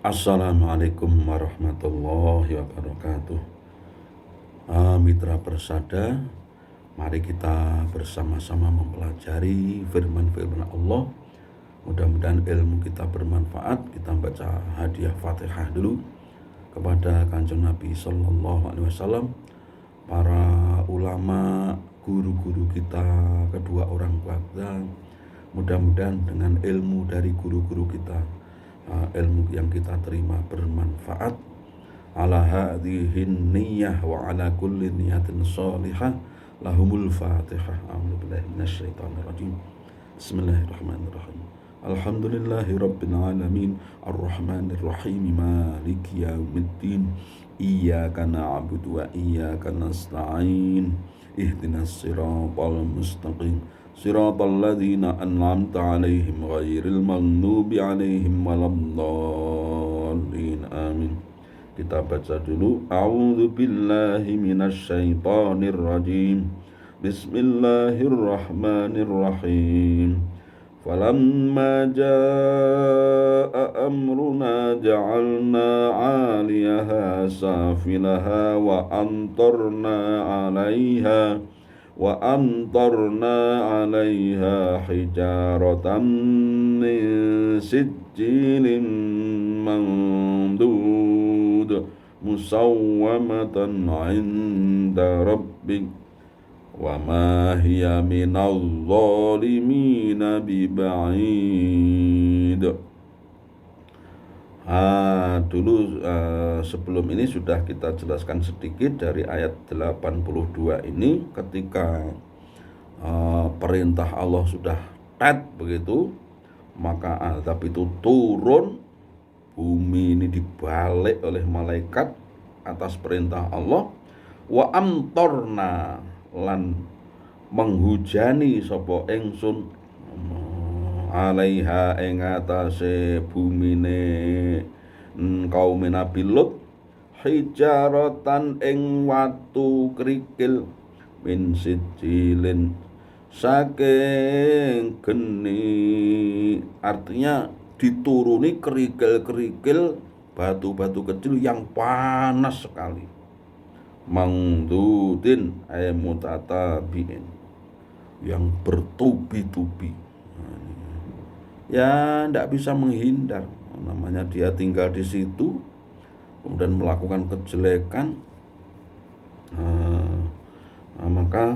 Assalamualaikum warahmatullahi wabarakatuh. Mitra Persada, mari kita bersama-sama mempelajari firman-firman Allah. Mudah-mudahan ilmu kita bermanfaat. Kita baca hadiah Fatihah dulu kepada Kanjeng Nabi Sallallahu Alaihi Wasallam, para ulama, guru-guru kita, kedua orang tua kita. Mudah-mudahan dengan ilmu dari guru-guru kita, ilmu yang kita terima bermanfaat. Ala hadhihin niyyah wa ala kulli niyatin shalihah lahumul fatihah. A'udzubillahi minasyaitonir rajim. Bismillahirrahmanirrahim. Alhamdulillahi rabbil alamin, arrahmanir rahim, maliki yaumiddin, iyyaka na'budu wa iyyaka nasta'in, ihdinas siratal mustaqim, siratal ladzina an'amta 'alaihim ghairil maghdubi 'alaihim waladdallin. Amin. Kita baca dulu. A'udzu billahi minasyaitonir rajim. Bismillahirrahmanirrahim. Falamma jaa'a amruna ja'alna 'aliyaha safilaha wa amtarna 'alaiha hijaratan min sijilin mandud musawwamatan 'inda rabbik wa ma hiya minal zalimina biba'id. Dulu sebelum ini sudah kita jelaskan sedikit dari ayat 82 ini, ketika perintah Allah sudah begitu, maka azab itu turun, bumi ini dibalik oleh malaikat atas perintah Allah. Wa amtorna, lan menghujani sapa ingsun, alaiha ing atase bumine kaum Nabi Lut, hijaratan ing watu krikil, min sijilin, saking geni. Artinya dituruni kerikil-kerikil, batu-batu kecil yang panas sekali. Mangdudin ay mutatabiin, yang bertubi-tubi. Ya tidak bisa menghindar, namanya dia tinggal di situ kemudian melakukan kejelekan, maka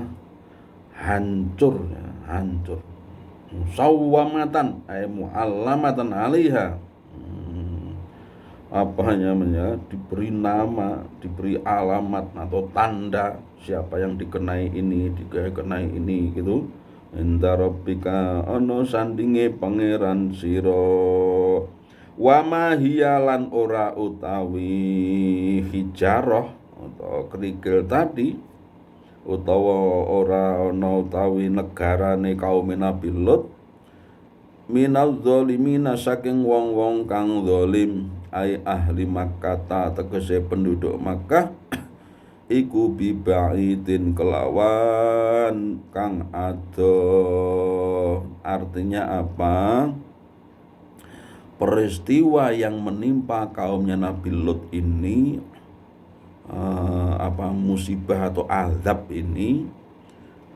hancur. Musawwamatan ay mu'allamatan 'alaiha, diberi nama, diberi alamat atau tanda siapa yang dikenai ini gitu. Inda rabbika ana sandinge pangeran sira. Wa ma hiya lan ora utawi hijarah atau kerikil tadi, utawa ora ana utawi negarane kaum Nabi Lut, minal zalimina, saking wong-wong kang zalim, ai ahli Makkah, tegese penduduk Makkah, iku bibaidin, kelawan kang adoh. Artinya apa? Peristiwa yang menimpa kaumnya Nabi Lut ini, musibah atau azab ini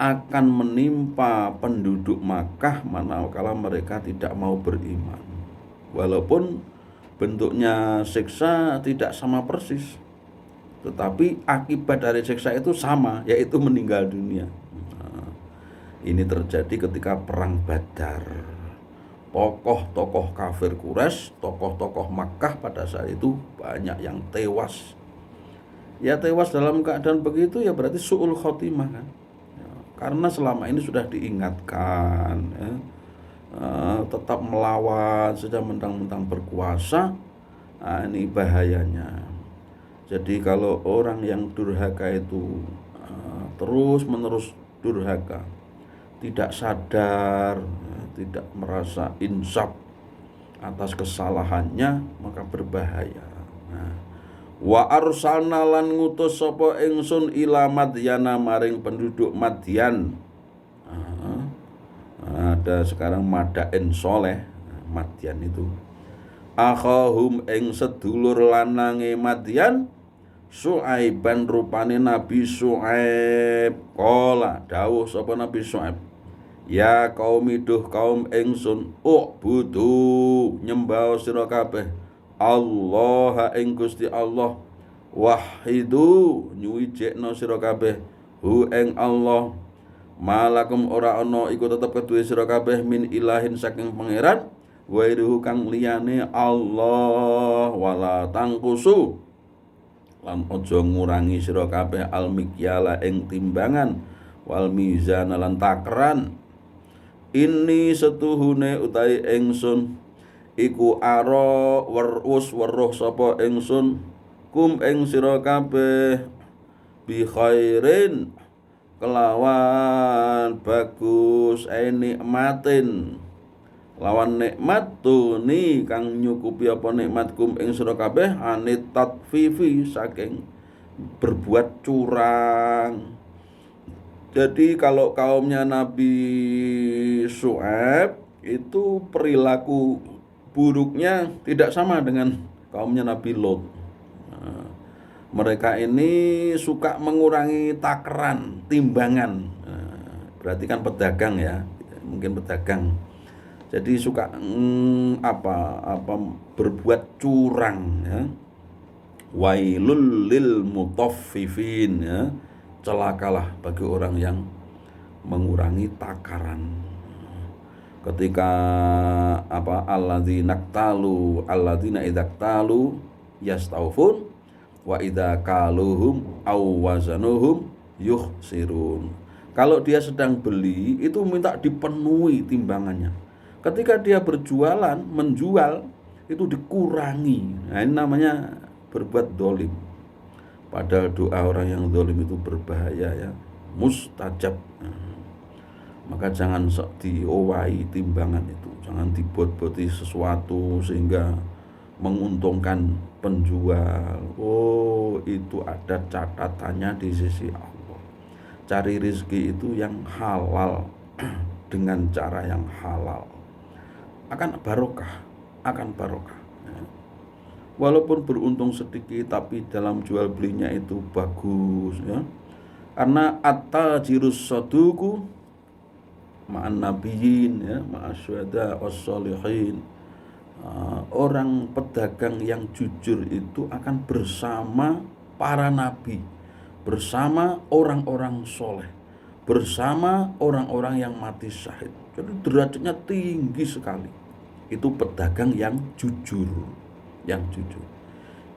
akan menimpa penduduk Makkah manakala mereka tidak mau beriman. Walaupun bentuknya siksa tidak sama persis, tetapi akibat dari siksa itu sama, yaitu meninggal dunia. Ini terjadi ketika perang Badar. Tokoh-tokoh kafir Quraisy, tokoh-tokoh Makkah pada saat itu banyak yang tewas. Ya tewas dalam keadaan begitu ya berarti su'ul khotimah kan. Karena selama ini sudah diingatkan, tetap melawan, sudah mentang-mentang berkuasa, ini bahayanya. Jadi kalau orang yang durhaka itu terus-menerus durhaka, tidak sadar, tidak merasa insaf atas kesalahannya, maka berbahaya. Wa arsalna lan ngutus sapa ingsun ila Madyana maring penduduk Madyan. Ada sekarang Madain Soleh, Madyan itu. akhahum ing sedulur lanange Madyan Syuaiban rupane Nabi Syuaib. Qala dawuh sapa Nabi Syuaib, ya qaumi duh kaum ingsun, ubudu nyembah sira kabeh Allah ing Gusti Allah, wahidu nyuwijekno sira kabeh hu ing Allah, malakum ora ana iku tetep keduwe sira kabeh min ilahin saking pangeran wairuhu kang liyane Allah, wala tangkusu lan aja ngurangi sira kabeh al mikyala ing timbangan wal mizan lan takran. Ini setuhune utahe ingsun iku ara weruh sapa ingsun kum ing sira kabeh bi khairin kelawan bagus nikmatin lawan nikmat tuni kang nyukupi apa nikmat kum ing sira kabeh anit tatfifi saking berbuat curang. Jadi kalau kaumnya Nabi Syuaib itu perilaku buruknya tidak sama dengan kaumnya Nabi Lot. Nah, mereka ini suka mengurangi takaran, timbangan. Berarti kan pedagang ya, mungkin pedagang. Jadi suka berbuat curang ya. Wailul lil mutaffifin ya. Celakalah bagi orang yang mengurangi takaran. Ketika alladzina idaktalu yastaufun wa idza kaluhum aw wazanuhum yukhsirun. Kalau dia sedang beli itu minta dipenuhi timbangannya. Ketika dia menjual itu dikurangi. Nah, ini namanya berbuat dolim. Padahal doa orang yang dolim itu berbahaya ya, mustajab. Maka jangan sok diowahi timbangan itu, jangan dibuat-buati sesuatu sehingga menguntungkan penjual. Oh, itu ada catatannya di sisi Allah. Cari rezeki itu yang halal dengan cara yang halal. Akan barokah. Walaupun beruntung sedikit tapi dalam jual belinya itu bagus ya. Karena at-tajirus saduqu ma'an nabiyyin ya, ma'asyhada was-sholihin. Orang pedagang yang jujur itu akan bersama para nabi, bersama orang-orang soleh, bersama orang-orang yang mati syahid. Jadi derajatnya tinggi sekali. Itu pedagang yang jujur.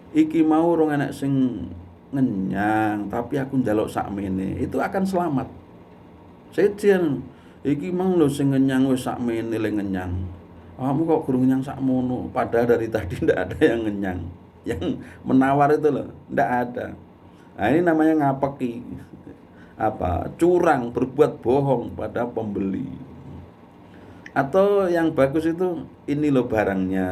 Iki mau rong enek sing ngenyang tapi aku njaluk sakmene, itu akan selamat. Sejen iki mang lho sing ngenyang wis sakmene le ngenyang. Kamu kok guru ngenyang sakmono, padahal dari tadi ndak ada yang ngenyang. Yang menawar itu loh, ndak ada. Nah, ini namanya ngapeki. Curang, berbuat bohong pada pembeli. Atau yang bagus itu ini loh barangnya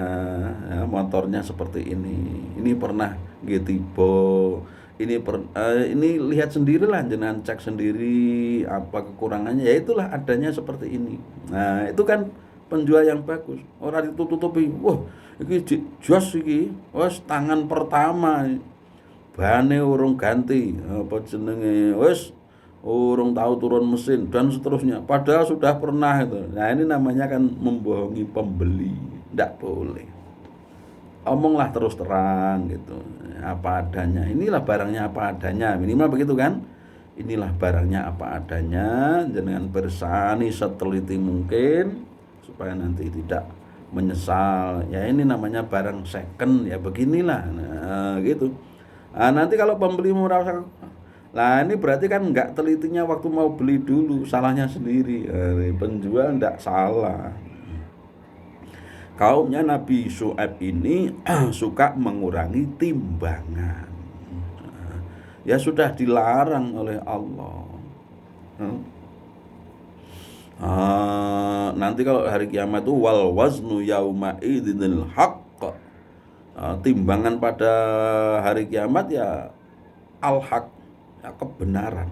ya, motornya seperti ini pernah tiba, ini lihat sendirilah, jenengan cek sendiri apa kekurangannya, ya itulah adanya seperti ini. Nah itu kan penjual yang bagus, orang ditutupi, wah ini jos iki, wes tangan pertama bane urung ganti apa jenenge, wes urung tahu turun mesin dan seterusnya, padahal sudah pernah itu. Nah ini namanya kan membohongi pembeli, tidak boleh. Omonglah terus terang gitu, apa adanya. Inilah barangnya apa adanya, minimal begitu kan. Inilah barangnya apa adanya, jangan bersani seteliti mungkin supaya nanti tidak menyesal. Ya ini namanya barang second ya, beginilah. Nah gitu. Nah, nanti kalau pembeli merasa, nah ini berarti kan enggak telitinya waktu mau beli dulu, salahnya sendiri. Penjual enggak salah. Kaumnya Nabi Syuaib ini suka mengurangi timbangan. Ya sudah dilarang oleh Allah. Nanti kalau hari kiamat itu wal waznu yauma idzinil haqq. Timbangan pada hari kiamat ya al-haq, ya kebenaran.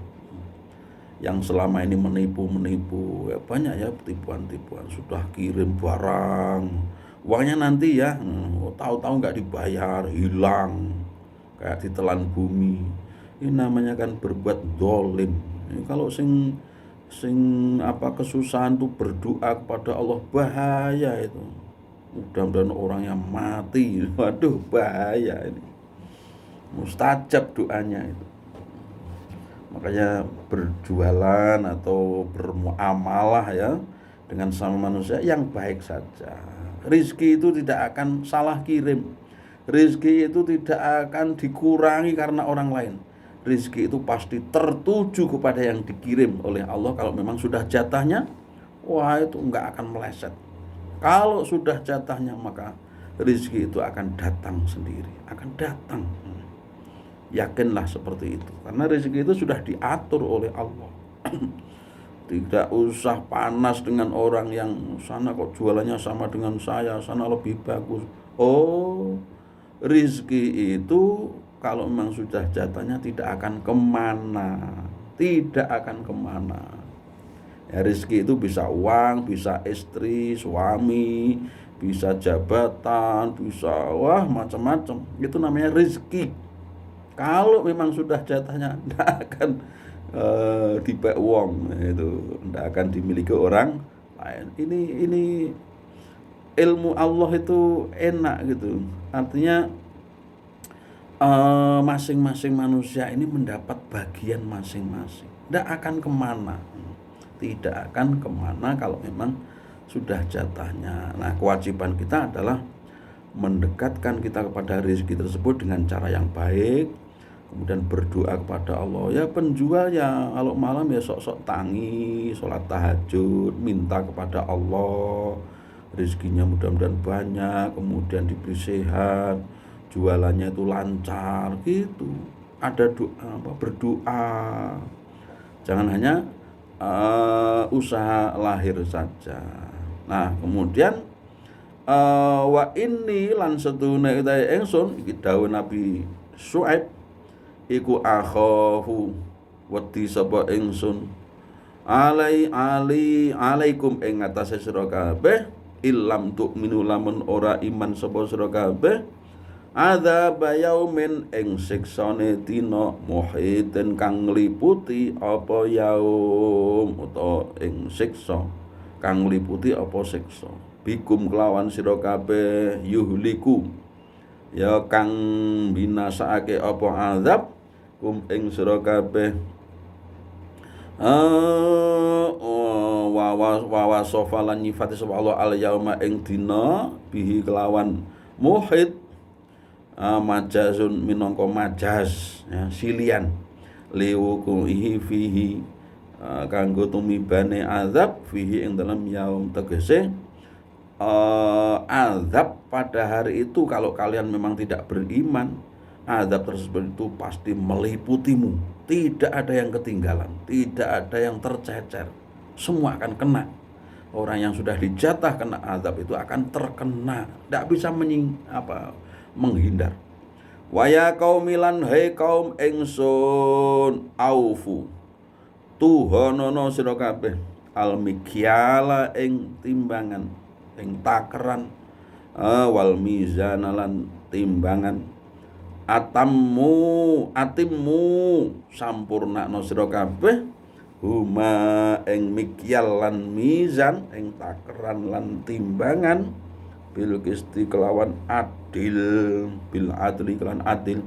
Yang selama ini menipu ya banyak ya tipuan-tipuan, sudah kirim barang uangnya nanti ya, tahu-tahu nggak dibayar, hilang kayak ditelan bumi. Ini namanya kan berbuat dolim. Ini kalau sing kesusahan tuh berdoa kepada Allah, bahaya itu. Mudah-mudahan orang yang mati, waduh bahaya ini, mustajab doanya itu. Makanya berjualan atau bermuamalah ya dengan sama manusia yang baik saja. Rizki itu tidak akan salah kirim. Rizki itu tidak akan dikurangi karena orang lain. Rizki itu pasti tertuju kepada yang dikirim oleh Allah. Kalau memang sudah jatahnya, wah itu enggak akan meleset. Kalau sudah jatahnya, maka rizki itu akan datang sendiri, akan datang. Yakinlah seperti itu, karena rezeki itu sudah diatur oleh Allah. Tidak usah panas dengan orang yang sana kok jualannya sama dengan saya, sana lebih bagus. Oh, rezeki itu kalau memang sudah jatahnya tidak akan kemana, tidak akan kemana. Ya, rezeki itu bisa uang, bisa istri, suami, bisa jabatan, bisa macam-macam. Itu namanya rezeki. Kalau memang sudah jatahnya tidak akan dibek wong, itu tidak akan dimiliki orang lain. Ini ilmu Allah itu enak gitu. Artinya masing-masing manusia ini mendapat bagian masing-masing. Tidak akan kemana. Tidak akan kemana kalau memang sudah jatahnya. Nah, kewajiban kita adalah mendekatkan kita kepada rezeki tersebut dengan cara yang baik, kemudian berdoa kepada Allah. Ya penjual ya kalau malam ya sok-sok tangi, sholat tahajud, minta kepada Allah rezekinya mudah-mudahan banyak, kemudian diberi sehat, jualannya itu lancar gitu. Ada doa, berdoa. Jangan hanya usaha lahir saja. Nah, kemudian wa inni lan setune utahe ingsun iki dawuh Nabi Syuaib iku akhafu wedi sapa ingsun alaikum ing atase sira kabeh illam tu'minu lamun ora iman sapa sira kabeh adzab yaumin ing siksane dina muhiten kang ngliputi apa yaum utawa ing siksa kang ngliputi apa siksa bikum kelawan sira kabeh yuhliku ya kang binasaake apa azab kum ing sira kabeh wa sofalan nyifati sapa Allah al yauma ing dina bihi kelawan muhit majazun minangka majaz ya silian liwuku fihi kanggo tumibane azab fihi ing dalam yaum tegese azab pada hari itu. Kalau kalian memang tidak beriman, azab tersebut itu pasti meliputimu, tidak ada yang ketinggalan, tidak ada yang tercecer, semua akan kena. Orang yang sudah dijatah kena azab itu akan terkena, tidak bisa menghindar. Waya kaumilan hai kaum ingsun aufu tuhonono sira kabeh al mikyala ing timbangan ing takeran wal mizan lan timbangan atimmu sampurnakno sira kabeh huma ing mikyal lan mizan ing takeran lan timbangan bil qisti kelawan adil bil adli kelawan adil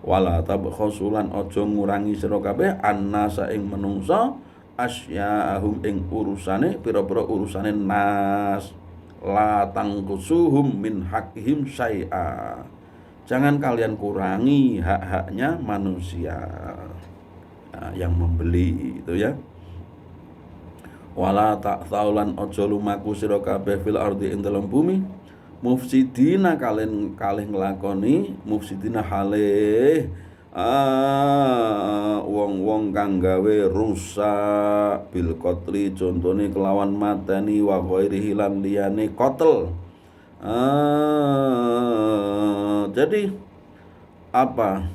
wala tabkhusulan aja ngurangi sira kabeh annasa ing menungsa asya'ahum ing urusane pira-pira urusane nas la tangkusuhum min haqqihim syai'a. Jangan kalian kurangi hak-haknya manusia yang membeli itu ya. Wala ta'thaulan aja lumaku sira kabeh fil ardi ing dalam bumi mufsidina kalih nglakoni mufsidina halih wong-wong kang gawe rusak bil qatli contone kelawan mateni wa ghairihi lan liyane qatl. Jadi apa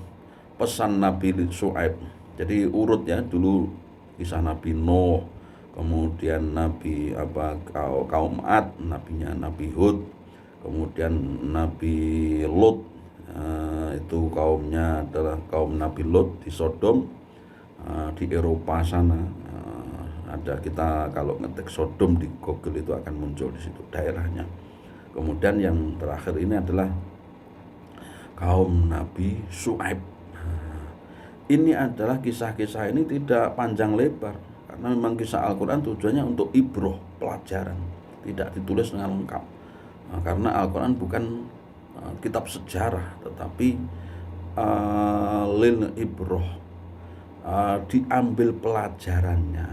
pesan Nabi Syuaib? Jadi urut ya, dulu kisah Nabi Nuh, kemudian Nabi kaum Ad, nabinya Nabi Hud, Kemudian Nabi Lot, itu kaumnya adalah kaum Nabi Lot di Sodom, di Eropa sana. Ada, kita kalau ngetik Sodom di Google itu akan muncul di situ daerahnya. Kemudian yang terakhir ini adalah kaum Nabi Syuaib. Ini adalah kisah-kisah ini tidak panjang lebar, karena memang kisah Al-Quran tujuannya untuk ibroh, pelajaran, tidak ditulis dengan lengkap. Karena Al-Quran bukan kitab sejarah, tetapi lil ibroh, diambil pelajarannya.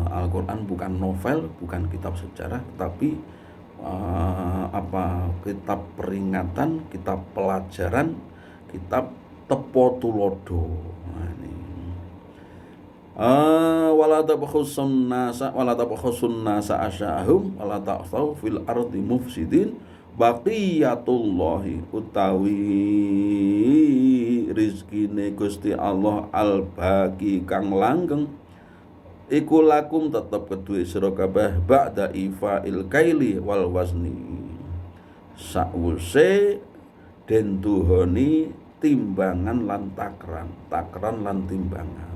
Al-Quran bukan novel, bukan kitab sejarah, tetapi kitab peringatan, kitab pelajaran, kitab tepo tulodo. Nah, ini wala tabkhusun nasa asyahum wala ta'thaw fil ardi mufsidin baqiyatullahi utawi rizkine Gusti Allah al-baqi kang langgeng iku lakum tetep kedue sira kabeh ba'da ifa'il kaili wal wazni, sakwuse den tuhoni timbangan lan takran lan timbangan.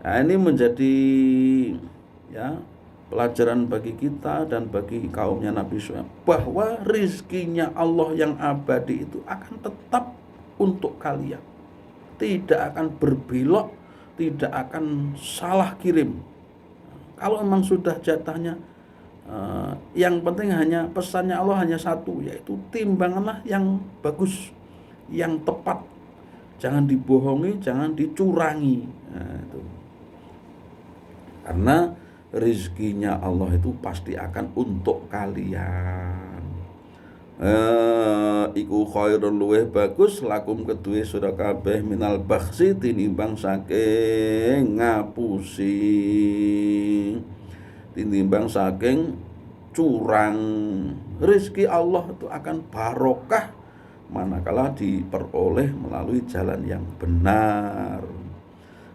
Nah, ini menjadi pelajaran bagi kita dan bagi kaumnya Nabi Syuaib, bahwa rizkinya Allah yang abadi itu akan tetap untuk kalian, tidak akan berbelok, tidak akan salah kirim. Kalau memang sudah jatahnya, yang penting hanya pesannya Allah hanya satu, yaitu timbanganlah yang bagus, yang tepat, jangan dibohongi, jangan dicurangi. Nah, itu. Karena rizkinya Allah itu pasti akan untuk kalian. Iku khairun luweh bagus lakum kedue sira kabeh minal bakhsi tinimbang saking ngapusi, tinimbang saking curang. Rizki Allah itu akan barokah manakala diperoleh melalui jalan yang benar.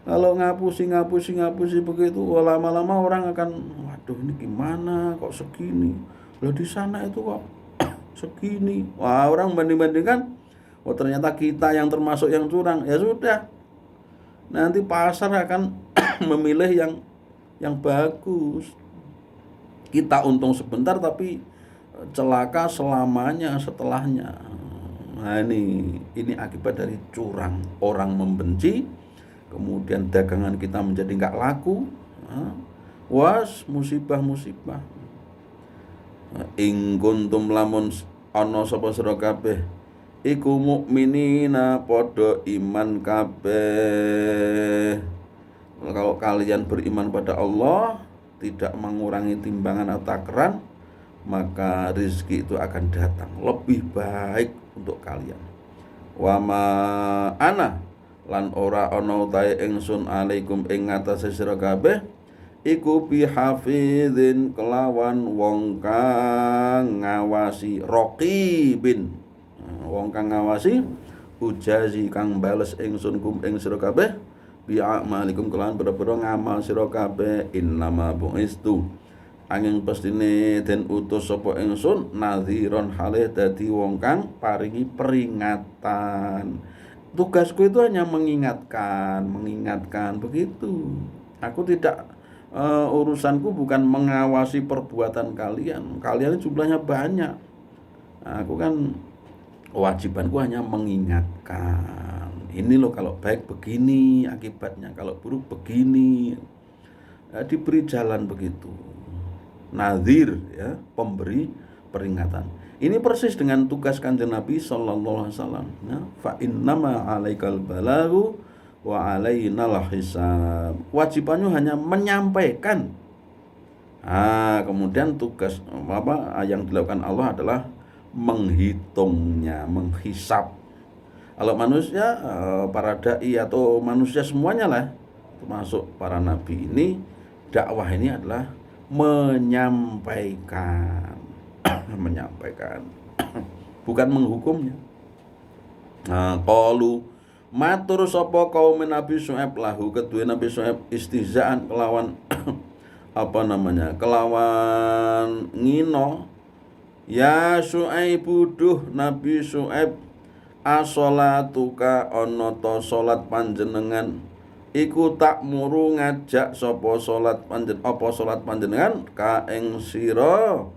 Kalau ngapusi begitu, lama-lama orang akan, waduh ini gimana kok segini, loh di sana itu kok segini. Wah, orang banding-bandingkan, oh ternyata kita yang termasuk yang curang. Ya sudah, nanti pasar akan memilih yang bagus. Kita untung sebentar tapi celaka selamanya setelahnya. Nah, ini akibat dari curang. Orang membenci, kemudian dagangan kita menjadi nggak laku. Was musibah. Ing kuntum lamun ana sapa sira kabeh iku mukminina padha iman kabeh. Kalau kalian beriman pada Allah, tidak mengurangi timbangan atau takaran, maka rezeki itu akan datang lebih baik untuk kalian. Wa ma ana lan ora ana utahe ingsun alaikum ing ngatasé sira kabeh iku bihafizin kelawan wong kang ngawasi, raqibin wong kang ngawasi, ujazi kang bales ingsun kum ing sira kabeh bi a'malikum kelawan boro-boro ngamal sira kabeh. Innama bu'istu angin pestine den utus sapa ingsun nadhiron halih dadi wong kang paringi peringatan. Tugasku itu hanya mengingatkan begitu. Aku tidak urusanku bukan mengawasi perbuatan kalian. Kalian jumlahnya banyak. Aku kan kewajibanku hanya mengingatkan. Ini loh, kalau baik begini akibatnya, kalau buruk begini. Diberi jalan begitu. Nadhir, ya, pemberi peringatan. Ini persis dengan tugas Kanjeng Nabi sallallahu alaihi wasallam. Fa innama 'alaikal balaghu wa 'alainal hisab. Wajibannya hanya menyampaikan. Kemudian tugas yang dilakukan Allah adalah menghitungnya, menghisap. Kalau manusia, para dai atau manusia semuanya lah, termasuk para nabi ini, dakwah ini adalah menyampaikan. Menyampaikan, bukan menghukumnya. Qalu matur sapa kaum Nabi Syuaib lahu kedue Nabi Syuaib istihzaan kelawan kelawan ngino Ya Syuaib duh Nabi Syuaib, asolatuka ana ta salat panjenengan iku tak muru ngajak sapa salat panjenengan ka ing sira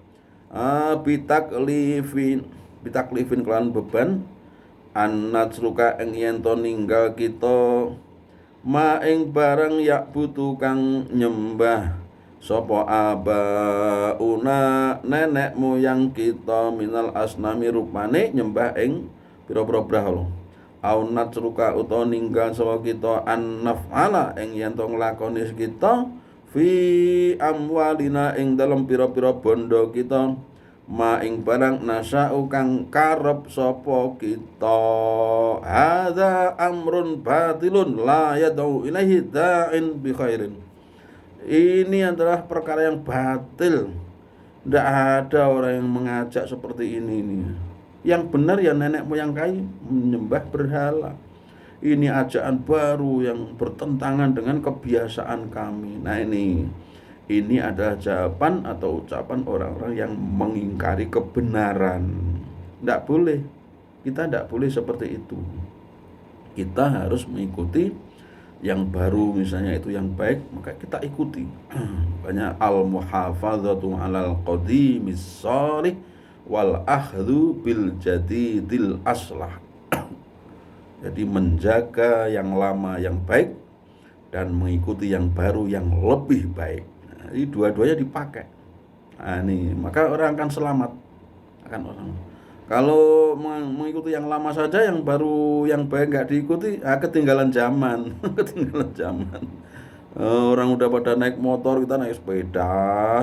bitaklifin kelan beban annatruka ing yen to ninggal kita ma ing barang yak butuh kang nyembah sapa abauna nenek moyang kita minal asnami rupane nyembah ing pira-pira brahala au natruka utawa ninggal sapa kita an naf'ala ing yen to nglakoni kita fi amwalina ing dalem pira-pira bondo kita ma ing barang nasa'u kang karep sapa kita hadza amrun batilun la yad'u ilaihi da'in bi khairin. Ini adalah perkara yang batil. Tidak ada orang yang mengajak seperti ini. Yang benar ya nenek moyang kami menyembah berhala. Ini ajakan baru yang bertentangan dengan kebiasaan kami. Nah ini adalah jawaban atau ucapan orang-orang yang mengingkari kebenaran. Tidak boleh. Kita tidak boleh seperti itu. Kita harus mengikuti yang baru, misalnya itu yang baik, maka kita ikuti. Banyak al-muhafazatu 'alal qadimis shalih wal akhdhu bil jadidil aslah. Jadi menjaga yang lama yang baik dan mengikuti yang baru yang lebih baik. Nah, ini dua-duanya dipakai. Nah, ini maka orang akan selamat. Kalau mengikuti yang lama saja, yang baru, yang baik nggak diikuti, ketinggalan zaman. Ketinggalan zaman. Orang udah pada naik motor, kita naik sepeda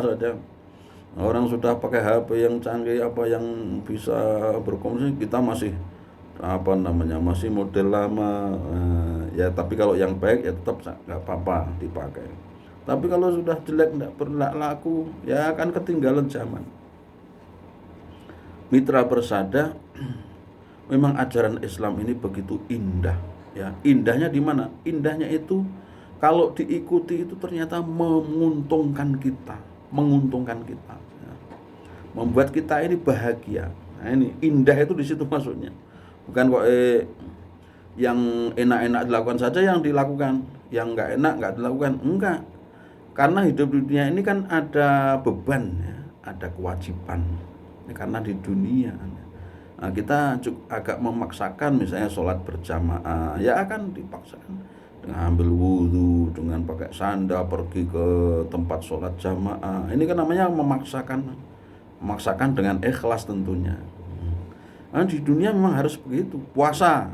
saja. Orang sudah pakai HP yang canggih, apa yang bisa berkomunikasi, kita masih masih model lama. Ya tapi kalau yang baik ya tetap nggak apa-apa dipakai. Tapi kalau sudah jelek, nggak berlaku, ya akan ketinggalan zaman. Mitra Persada, memang ajaran Islam ini begitu indah, ya. Indahnya di mana? Indahnya itu kalau diikuti itu ternyata menguntungkan kita, ya. Membuat kita ini bahagia. Nah, ini indah itu di situ maksudnya. Bukan kok yang enak-enak dilakukan saja yang dilakukan, yang nggak enak nggak dilakukan, enggak. Karena hidup di dunia ini kan ada beban, ya, ada kewajiban. Karena di dunia kita agak memaksakan, misalnya sholat berjamaah ya akan dipaksakan dengan ambil wudhu, dengan pakai sandal pergi ke tempat sholat jamaah. Ini kan namanya memaksakan dengan ikhlas tentunya. Di dunia memang harus begitu. Puasa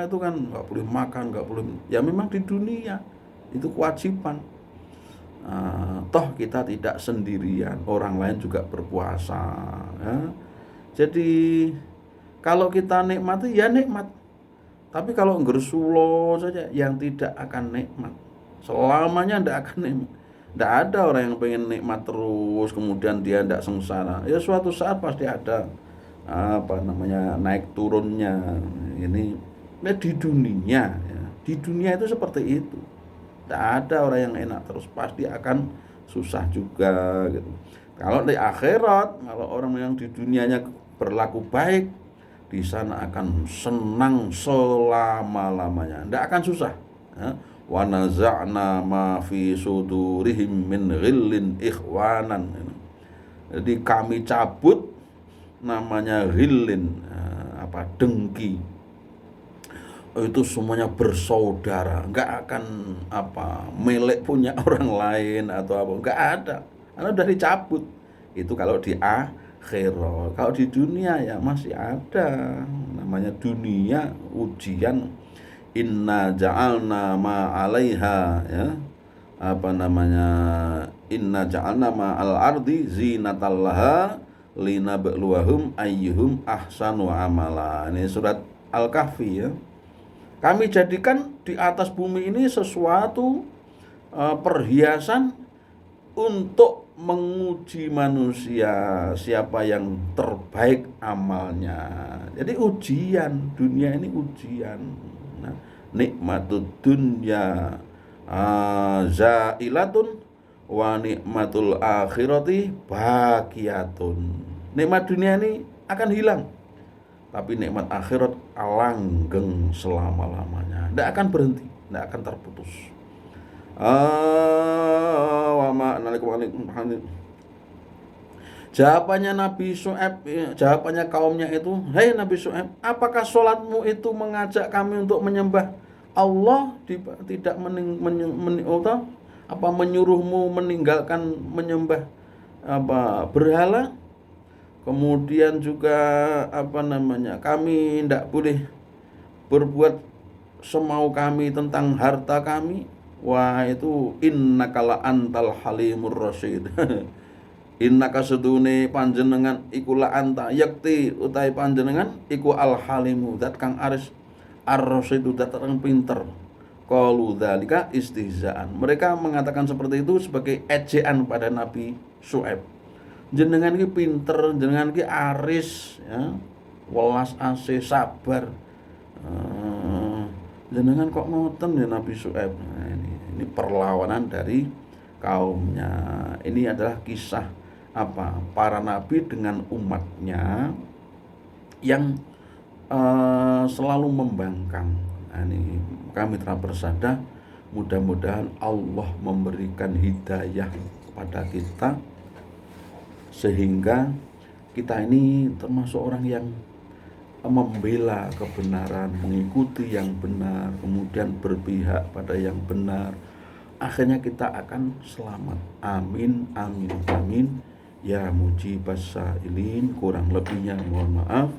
itu kan nggak boleh makan, nggak boleh, ya memang di dunia itu kewajiban. Toh kita tidak sendirian, orang lain juga berpuasa, ya. Jadi kalau kita nikmati ya nikmat, tapi kalau ngersulo saja yang tidak akan nikmat, selamanya tidak akan nikmat. Tidak ada orang yang pengen nikmat terus kemudian dia tidak sengsara. Ya suatu saat pasti ada naik turunnya. Ini di dunia, ya. Di dunia itu seperti itu. Tidak ada orang yang enak terus, pasti akan susah juga gitu. Kalau di akhirat, kalau orang yang di dunianya berlaku baik, di sana akan senang selama-lamanya, tidak akan susah. Wa naza'na ma fi sudurihim min ghillin ikhwanan. Jadi kami cabut namanya ghillin, dengki. Itu semuanya bersaudara, nggak akan melek punya orang lain atau apa, nggak ada, karena udah dicabut. Itu kalau di akhirat. Kalau di dunia ya masih ada, namanya dunia ujian. Inna ja'alna ma 'alaiha, ya inna ja'alna ma al-ardi zinatal laha linabluwahum ayyuhum ahsanu amala. Ini surat Al-Kahfi, ya. Kami jadikan di atas bumi ini sesuatu perhiasan untuk menguji manusia siapa yang terbaik amalnya. Jadi ujian, dunia ini ujian. Nah, nikmatud dunya zailatun wa nikmatul akhirati baqiyatun. Nikmat dunia ini akan hilang, tapi nikmat akhirat langgeng selama-lamanya, tidak akan berhenti, tidak akan terputus. Jawabannya Nabi Syuaib, jawabannya kaumnya itu, "Hei Nabi Syuaib, apakah sholatmu itu mengajak kami untuk menyembah Allah, tidak menyuruhmu meninggalkan menyembah berhala? Kemudian juga kami tidak boleh berbuat semau kami tentang harta kami." Wah, itu innaka la antal halimur rasyid. Innaka sedune panjenengan iku la anta yakti utai panjenengan iku al halimu zat kang aris ar-rasyidu zat kang pinter. Qalu dzalika istihzaan. Mereka mengatakan seperti itu sebagai ejaan pada Nabi Syuaib. Jenengan iki pinter, jenengan iki aris, ya, welas asih, sabar. Jenengan kok ngoten ya Nabi Syuaib. Nah, ini perlawanan dari kaumnya. Ini adalah kisah para nabi dengan umatnya yang selalu membangkang. Nah, ini kami telah bersabda, mudah-mudahan Allah memberikan hidayah kepada kita sehingga kita ini termasuk orang yang membela kebenaran, mengikuti yang benar, kemudian berpihak pada yang benar. Akhirnya kita akan selamat. Amin, amin, amin. Ya mujibas sa'ilin, kurang lebihnya mohon maaf.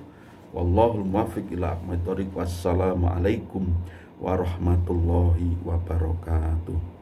Wallahul muwaffiq ila aqwamit thoriq. Wassalamualaikum warahmatullahi wabarakatuh.